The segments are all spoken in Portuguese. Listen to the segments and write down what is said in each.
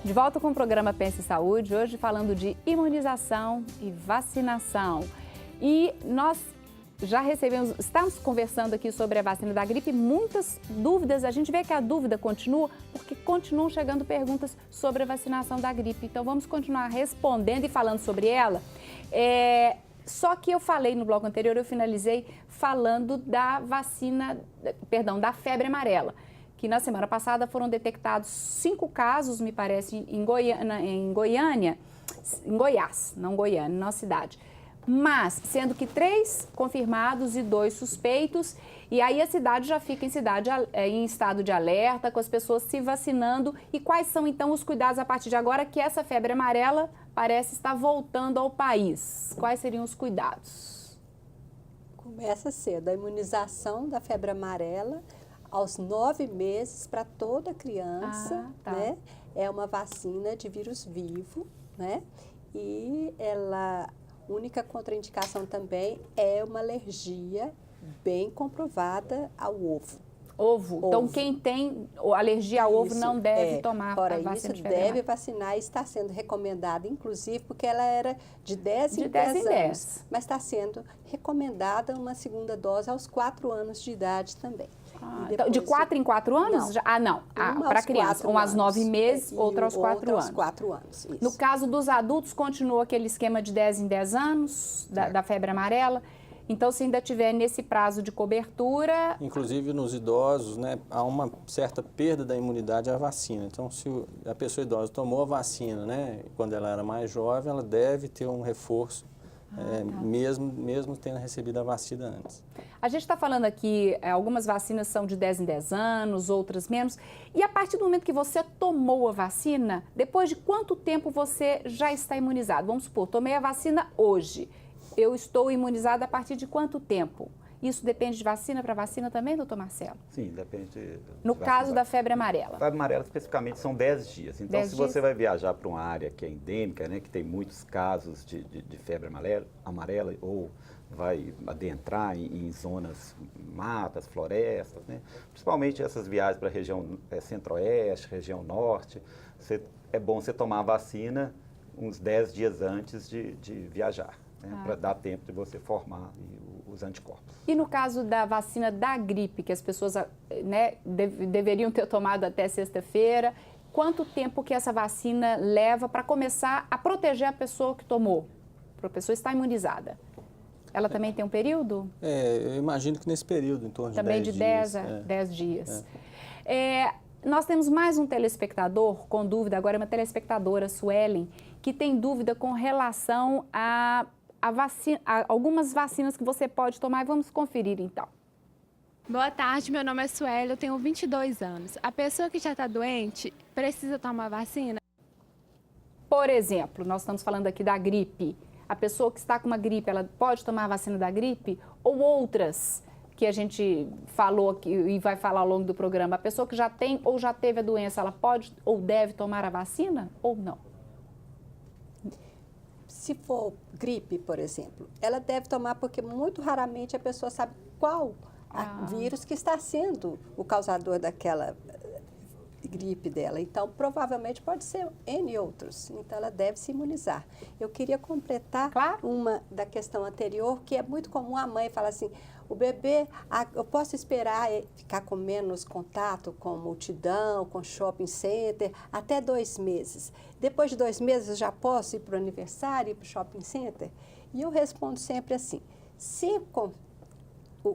De volta com o programa Pense Saúde, hoje falando de imunização e vacinação. E nós já estamos conversando aqui sobre a vacina da gripe, muitas dúvidas, a gente vê que a dúvida continua, porque continuam chegando perguntas sobre a vacinação da gripe. Então vamos continuar respondendo e falando sobre ela. Só que eu falei no bloco anterior, eu finalizei falando da vacina, da febre amarela, que na semana passada foram detectados 5 casos, me parece, em Goiás, não Goiânia, nossa cidade. Mas, sendo que 3 confirmados e 2 suspeitos, e aí a cidade já fica em estado de alerta, com as pessoas se vacinando. E quais são, então, os cuidados a partir de agora que essa febre amarela parece estar voltando ao país? Quais seriam os cuidados? Começa cedo, a imunização da febre amarela aos 9 meses para toda criança, né? É uma vacina de vírus vivo, né? E ela... A única contraindicação também é uma alergia bem comprovada ao ovo. Ovo. Então, quem tem alergia ao ovo não deve tomar a vacina de febre amarela. Deve vacinar e está sendo recomendada, inclusive, porque ela era de 10 em 10 anos. Mas está sendo recomendada uma segunda dose aos 4 anos de idade também. Então, de 4 em 4 anos? Não. Para criança. Uma aos 9 meses, outra aos 4 anos. 4 anos, isso. No caso dos adultos, continua aquele esquema de 10 em 10 anos, da febre amarela. Então, se ainda tiver nesse prazo de cobertura... Inclusive, nos idosos, né, há uma certa perda da imunidade à vacina. Então, se a pessoa idosa tomou a vacina, né, quando ela era mais jovem, ela deve ter um reforço, mesmo tendo recebido a vacina antes. A gente está falando aqui, algumas vacinas são de 10 em 10 anos, outras menos. E a partir do momento que você tomou a vacina, depois de quanto tempo você já está imunizado? Vamos supor, tomei a vacina hoje. Eu estou imunizada a partir de quanto tempo? Isso depende de vacina para vacina também, doutor Marcelo? Sim, depende. No caso da febre amarela? A febre amarela, especificamente, são 10 dias. Então, se você vai viajar para uma área que é endêmica, né, que tem muitos casos de febre amarela, ou vai adentrar em zonas, matas, florestas, né? Principalmente essas viagens para a região centro-oeste, região norte, é bom você tomar a vacina uns 10 dias antes de viajar. Para dar tempo de você formar os anticorpos. E no caso da vacina da gripe, que as pessoas deveriam ter tomado até sexta-feira, quanto tempo que essa vacina leva para começar a proteger a pessoa que tomou? Para a pessoa estar imunizada. Ela também tem um período? Eu imagino que nesse período, em torno também de 10 dias. Também de 10 dias. Nós temos mais um telespectador com dúvida, agora é uma telespectadora, Suelen, que tem dúvida com relação a algumas vacinas que você pode tomar, e vamos conferir então. Boa tarde, meu nome é Sueli, eu tenho 22 anos. A pessoa que já está doente precisa tomar vacina? Por exemplo, nós estamos falando aqui da gripe. A pessoa que está com uma gripe, ela pode tomar a vacina da gripe? Ou outras que a gente falou aqui e vai falar ao longo do programa? A pessoa que já tem ou já teve a doença, ela pode ou deve tomar a vacina ou não? Se for gripe, por exemplo, ela deve tomar porque muito raramente a pessoa sabe qual vírus que está sendo o causador daquela gripe dela. Então, provavelmente pode ser N outros. Então, ela deve se imunizar. Eu queria completar uma da questão anterior, que é muito comum a mãe falar assim, o bebê, eu posso esperar ficar com menos contato com multidão, com shopping center, até 2 meses. Depois de 2 meses, eu já posso ir para o aniversário, ir para o shopping center? E eu respondo sempre assim, se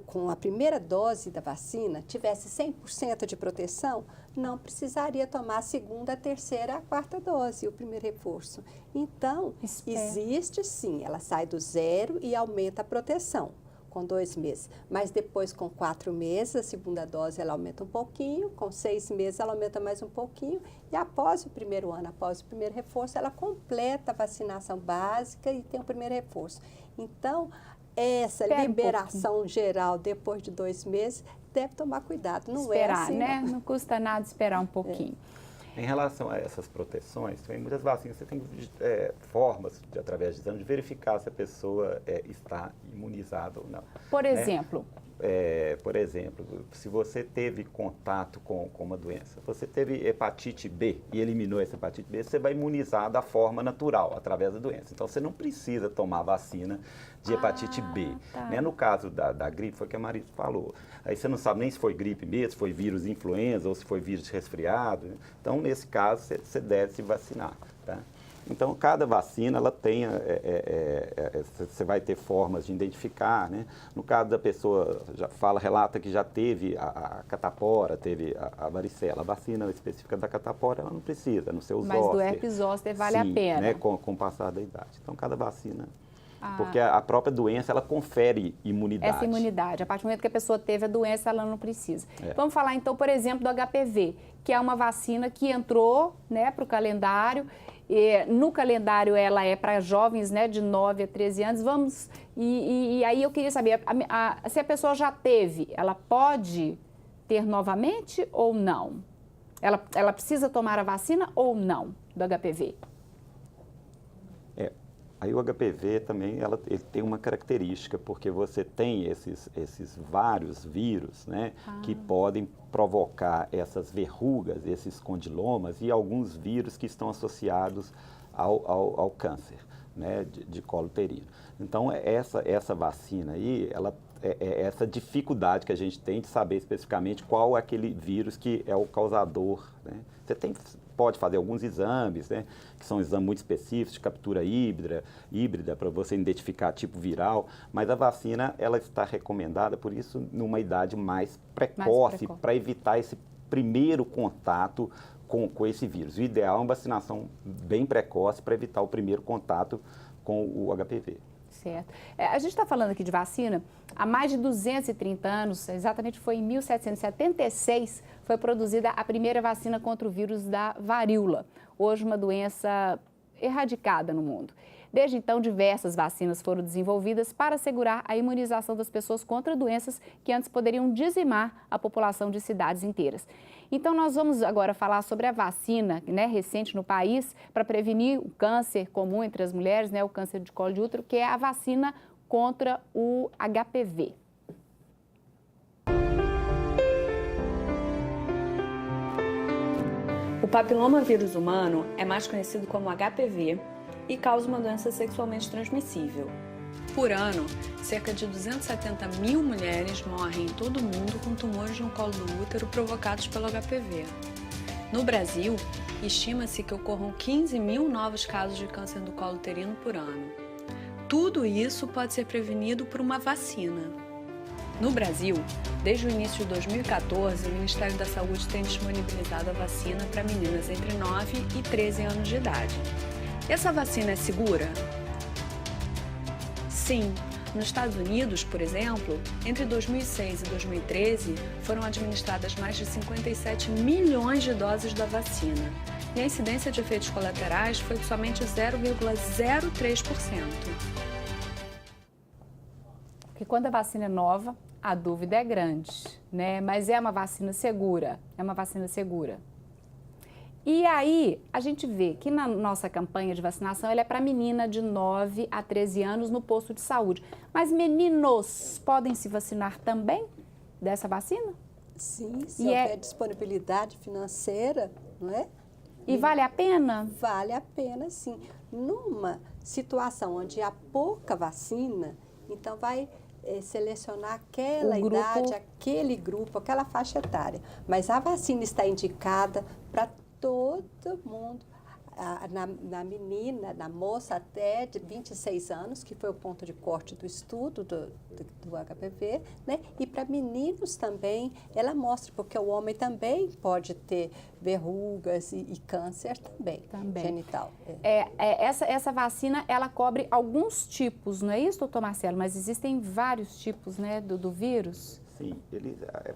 com a primeira dose da vacina tivesse 100% de proteção, não precisaria tomar a segunda, a terceira, a quarta dose, o primeiro reforço. Então, existe sim, ela sai do 0 e aumenta a proteção com 2 meses. Mas depois, com 4 meses, a segunda dose ela aumenta um pouquinho, com 6 meses ela aumenta mais um pouquinho, e após o primeiro ano, após o primeiro reforço, ela completa a vacinação básica e tem o primeiro reforço. Então, essa liberação geral depois de 2 meses, deve tomar cuidado. Não esperar, é assim, né? Não custa nada esperar um pouquinho. Em relação a essas proteções, tem muitas vacinas, você tem formas, através de exame, de verificar se a pessoa está imunizada ou não. Por exemplo? por exemplo, se você teve contato com uma doença, você teve hepatite B e eliminou essa hepatite B, você vai imunizar da forma natural, através da doença. Então, você não precisa tomar vacina de hepatite B. Tá. Né? No caso da gripe, foi o que a Marisa falou. Aí você não sabe nem se foi gripe mesmo, se foi vírus influenza ou se foi vírus resfriado. Então, nesse caso, você deve se vacinar. Tá? Então, cada vacina, ela tem, você vai ter formas de identificar, né? No caso da pessoa, relata que já teve a catapora, teve a varicela. A vacina específica da catapora, ela não precisa, no seu Mas do herpes zoster vale a pena. Né? Com o passar da idade. Então, cada vacina... Porque a própria doença, ela confere imunidade. Essa imunidade. A partir do momento que a pessoa teve a doença, ela não precisa. Vamos falar, então, por exemplo, do HPV, que é uma vacina que entrou, né, para o calendário. No calendário, ela é para jovens, né, de 9 a 13 anos. E aí eu queria saber, se a pessoa já teve, ela pode ter novamente ou não? Ela precisa tomar a vacina ou não do HPV? Aí o HPV também, ele tem uma característica, porque você tem esses vários vírus, né, que podem provocar essas verrugas, esses condilomas e alguns vírus que estão associados ao câncer, né, de colo uterino. Então, essa vacina aí, ela essa dificuldade que a gente tem de saber especificamente qual é aquele vírus que é o causador, né? Você pode fazer alguns exames, né, que são exames muito específicos, de captura híbrida para você identificar tipo viral, mas a vacina, ela está recomendada, por isso, numa idade mais precoce, para evitar esse primeiro contato com esse vírus. O ideal é uma vacinação bem precoce para evitar o primeiro contato com o HPV. Certo. A gente está falando aqui de vacina há mais de 230 anos, exatamente foi em 1776, foi produzida a primeira vacina contra o vírus da varíola, hoje uma doença erradicada no mundo. Desde então, diversas vacinas foram desenvolvidas para assegurar a imunização das pessoas contra doenças que antes poderiam dizimar a população de cidades inteiras. Então, nós vamos agora falar sobre a vacina, né, recente no país para prevenir o câncer comum entre as mulheres, né, o câncer de colo de útero, que é a vacina contra o HPV. O papilomavírus humano é mais conhecido como HPV e causa uma doença sexualmente transmissível. Por ano, cerca de 270 mil mulheres morrem em todo o mundo com tumores no colo do útero provocados pelo HPV. No Brasil, estima-se que ocorram 15 mil novos casos de câncer do colo uterino por ano. Tudo isso pode ser prevenido por uma vacina. No Brasil, desde o início de 2014, o Ministério da Saúde tem disponibilizado a vacina para meninas entre 9 e 13 anos de idade. Essa vacina é segura? Sim. Nos Estados Unidos, por exemplo, entre 2006 e 2013, foram administradas mais de 57 milhões de doses da vacina. E a incidência de efeitos colaterais foi de somente 0,03%. Porque quando a vacina é nova, a dúvida é grande, né? Mas é uma vacina segura, é uma vacina segura. E aí, a gente vê que na nossa campanha de vacinação, ela é para menina de 9 a 13 anos no posto de saúde. Mas meninos podem se vacinar também dessa vacina? Sim, se houver disponibilidade financeira, não é? E vale a pena? Vale a pena, sim. Numa situação onde há pouca vacina, então vai selecionar aquela idade, aquele grupo, aquela faixa etária. Mas a vacina está indicada para todo mundo, na menina, na moça até de 26 anos, que foi o ponto de corte do estudo do HPV, né? E para meninos também, ela mostra, porque o homem também pode ter verrugas e câncer também. Genital. Essa vacina, ela cobre alguns tipos, não é isso, doutor Marcelo? Mas existem vários tipos, né, do vírus? Sim,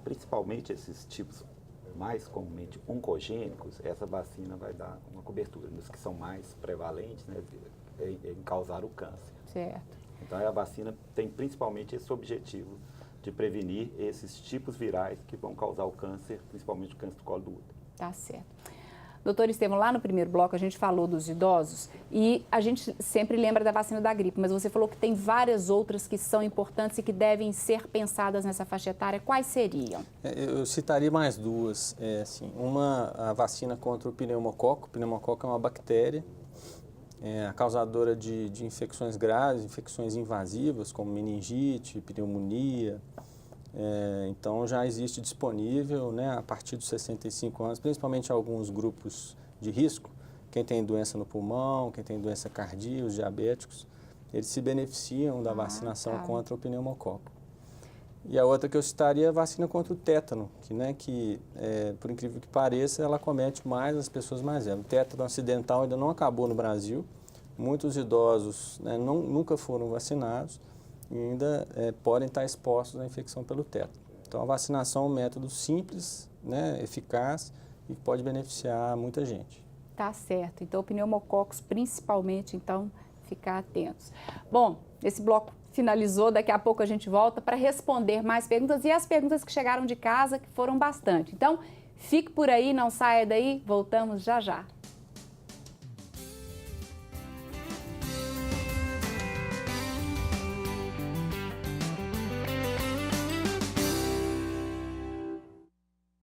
principalmente esses tipos mais comumente oncogênicos, essa vacina vai dar uma cobertura. Nos que são mais prevalentes, né, em causar o câncer. Certo. Então, a vacina tem principalmente esse objetivo de prevenir esses tipos virais que vão causar o câncer, principalmente o câncer do colo do útero. Tá certo. Doutor Estevão, lá no primeiro bloco a gente falou dos idosos e a gente sempre lembra da vacina da gripe, mas você falou que tem várias outras que são importantes e que devem ser pensadas nessa faixa etária. Quais seriam? Eu citaria mais duas. Uma, a vacina contra o pneumococo. O pneumococo é uma bactéria a causadora de infecções graves, infecções invasivas, como meningite, pneumonia. Então, já existe disponível, né, a partir dos 65 anos, principalmente alguns grupos de risco, quem tem doença no pulmão, quem tem doença cardíaca, os diabéticos, eles se beneficiam da vacinação contra o pneumococo. E a outra que eu citaria é a vacina contra o tétano, que por incrível que pareça, ela acomete mais as pessoas mais velhas. O tétano acidental ainda não acabou no Brasil, muitos idosos, né, nunca foram vacinados, e ainda podem estar expostos à infecção pelo tétano. Então, a vacinação é um método simples, né, eficaz e que pode beneficiar muita gente. Tá certo. Então, pneumococos, principalmente, então, ficar atentos. Bom, esse bloco finalizou, daqui a pouco a gente volta para responder mais perguntas e as perguntas que chegaram de casa, que foram bastante. Então, fique por aí, não saia daí, voltamos já já.